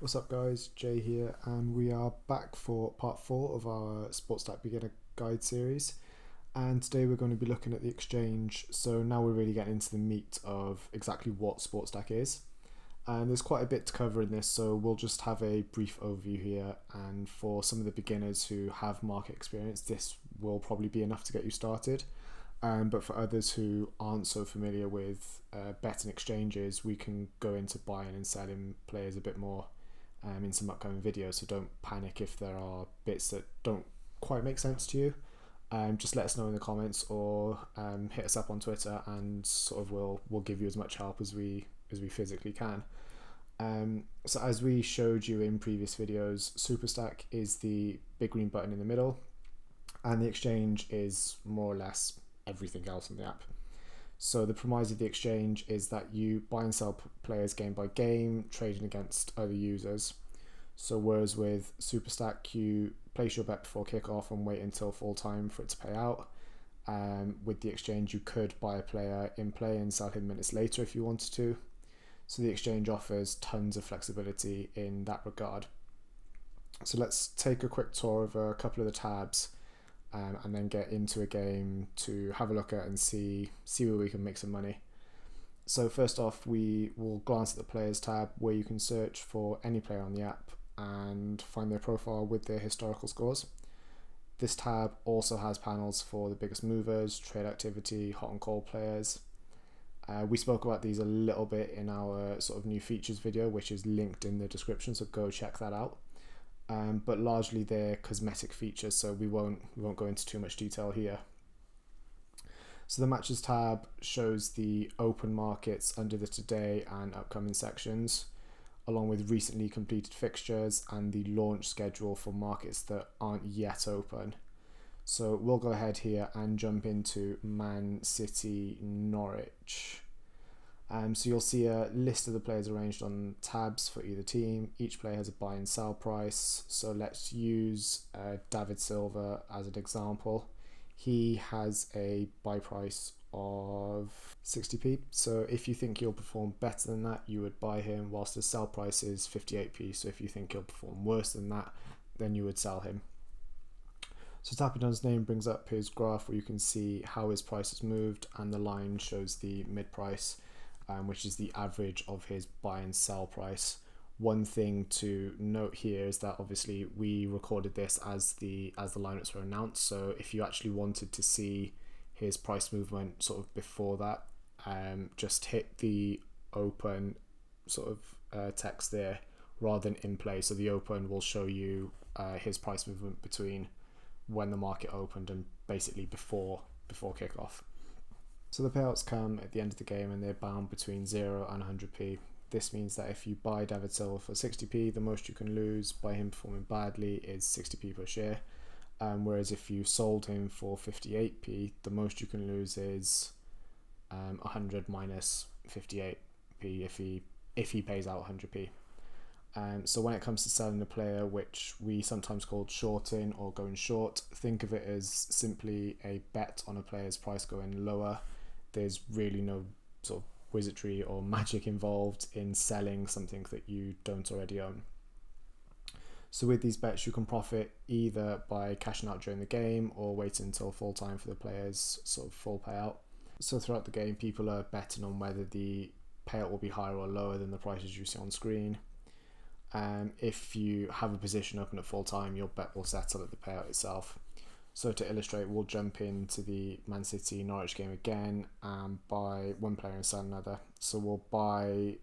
What's up guys, Jay here, and we are back for part 4 of our SportStack Beginner Guide series. And today we're going to be looking at the exchange. So now we're really getting into the meat of exactly what SportStack is. And there's quite a bit to cover in this, so we'll just have a brief overview here. And for some of the beginners who have market experience, this will probably be enough to get you started. But for others who aren't so familiar with betting exchanges, we can go into buying and selling players a bit more in some upcoming videos, so don't panic if there are bits that don't quite make sense to you. Just let us know in the comments, or hit us up on Twitter, and sort of we'll give you as much help as we physically can. So as we showed you in previous videos, SuperStack is the big green button in the middle, and the exchange is more or less everything else on the app. So the premise of the exchange is that you buy and sell players game by game, trading against other users. So whereas with SuperStack, you place your bet before kickoff and wait until full time for it to pay out. With the exchange, you could buy a player in play and sell him minutes later if you wanted to. So the exchange offers tons of flexibility in that regard. So let's take a quick tour of a couple of the tabs. And then get into a game to have a look at and see where we can make some money. So first off, we will glance at the players tab, where you can search for any player on the app and find their profile with their historical scores. This tab also has panels for the biggest movers, trade activity, hot and cold players. We spoke about these a little bit in our sort of new features video, which is linked in the description, so go check that out. But largely they're cosmetic features, so we won't go into too much detail here. So the matches tab shows the open markets under the today and upcoming sections, along with recently completed fixtures and the launch schedule for markets that aren't yet open. So we'll go ahead here and jump into Man City Norwich. So you'll see a list of the players arranged on tabs for either team. Each player has a buy and sell price. So let's use David Silva as an example. He has a buy price of 60p. So if you think he'll perform better than that, you would buy him, whilst the sell price is 58p. So if you think he'll perform worse than that, then you would sell him. So tapping on his name brings up his graph where you can see how his price has moved, and the line shows the mid price, which is the average of his buy and sell price. One thing to note here is that obviously we recorded this as the lineups were announced, so if you actually wanted to see his price movement sort of before that, just hit the open sort of text there rather than in play. So the open will show you his price movement between when the market opened and basically before kickoff. So the payouts come at the end of the game, and they're bound between 0 and 100p. This means that if you buy David Silva for 60p, the most you can lose by him performing badly is 60p per share. Whereas if you sold him for 58p, the most you can lose is 100 minus 58p if he pays out 100p. So when it comes to selling a player, which we sometimes call shorting or going short, think of it as simply a bet on a player's price going lower. There's really no sort of wizardry or magic involved in selling something that you don't already own. So with these bets, you can profit either by cashing out during the game or waiting until full time for the player's sort of full payout. So throughout the game, people are betting on whether the payout will be higher or lower than the prices you see on screen. If you have a position open at full time, your bet will settle at the payout itself. So to illustrate, we'll jump into the Man City Norwich game again and buy one player and sell another. So we'll buy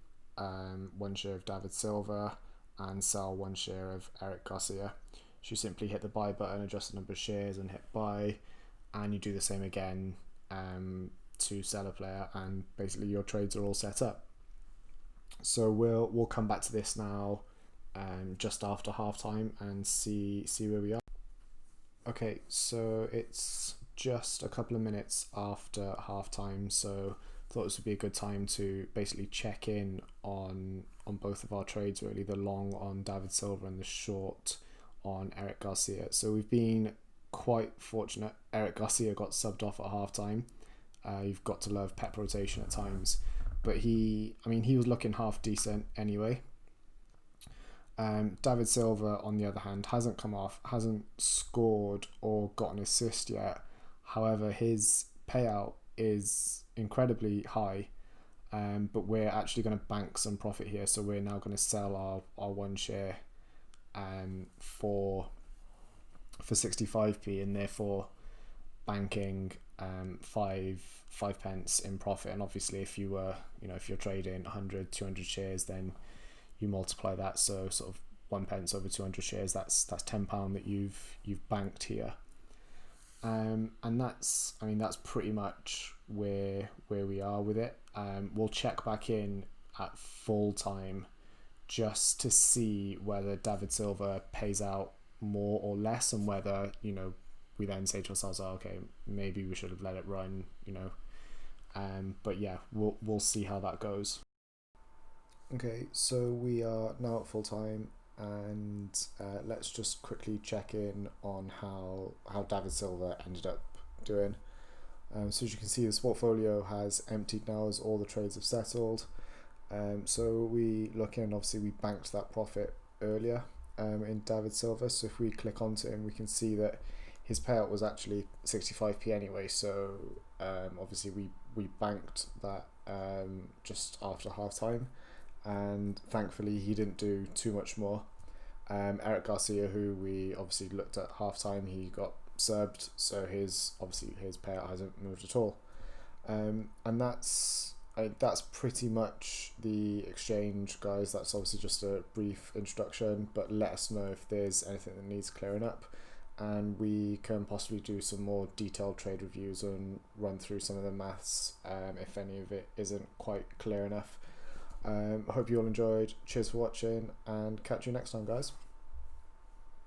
one share of David Silva and sell one share of Eric Garcia. So you simply hit the buy button, adjust the number of shares and hit buy, and you do the same again to sell a player, and basically your trades are all set up. So we'll come back to this now just after halftime and see where we are. Okay, so it's just a couple of minutes after halftime, so I thought this would be a good time to basically check in on both of our trades, really, the long on David Silva and the short on Eric Garcia. So we've been quite fortunate. Eric Garcia got subbed off at halftime. You've got to love pep rotation at times, but he was looking half decent anyway. David Silva, on the other hand, hasn't come off, hasn't scored or got an assist yet. However, his payout is incredibly high, but we're actually going to bank some profit here. So we're now going to sell our one share for 65p, and therefore banking 5 pence in profit. And obviously, if you were, if you're trading 100, 200 shares, then you multiply that, so sort of 1 pence over 200 shares, that's £10 that you've banked here. And that's pretty much where we are with it. We'll check back in at full time just to see whether David Silva pays out more or less, and whether we then say to ourselves, oh, okay, maybe we should have let it run, but yeah, we'll see how that goes. Okay, so we are now at full time, and let's just quickly check in on how David Silva ended up doing. So as you can see, this portfolio has emptied now as all the trades have settled. So we look in, obviously we banked that profit earlier in David Silva. So if we click onto him, we can see that his payout was actually 65p anyway. So obviously we banked that just after half time. And thankfully he didn't do too much more. Eric Garcia, who we obviously looked at halftime, he got subbed, so his payout hasn't moved at all. And that's pretty much the exchange, guys. That's obviously just a brief introduction, but let us know if there's anything that needs clearing up, and we can possibly do some more detailed trade reviews and run through some of the maths if any of it isn't quite clear enough. I hope you all enjoyed. Cheers for watching, and catch you next time, guys.